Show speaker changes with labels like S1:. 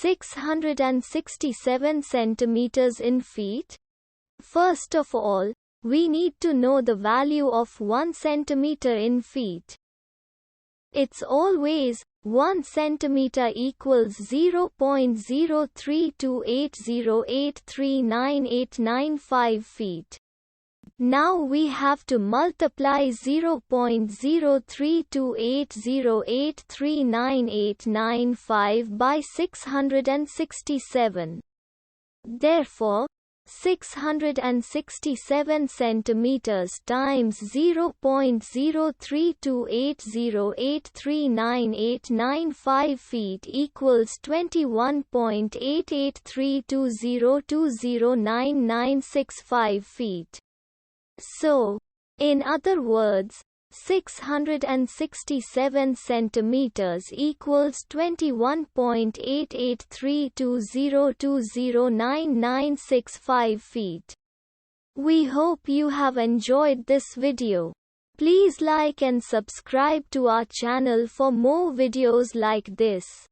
S1: 667 centimeters in feet? First of all, we need to know the value of 1 centimeter in feet. It's always 1 centimeter equals 0.03280839895 feet. Now we have to multiply 0.03280839895 by 667. Therefore, 667 centimeters times 0.03280839895 feet equals 21.8832020996 feet. So, in other words, 667 centimeters equals 21.8832020996 feet. We hope you have enjoyed this video. Please like and subscribe to our channel for more videos like this.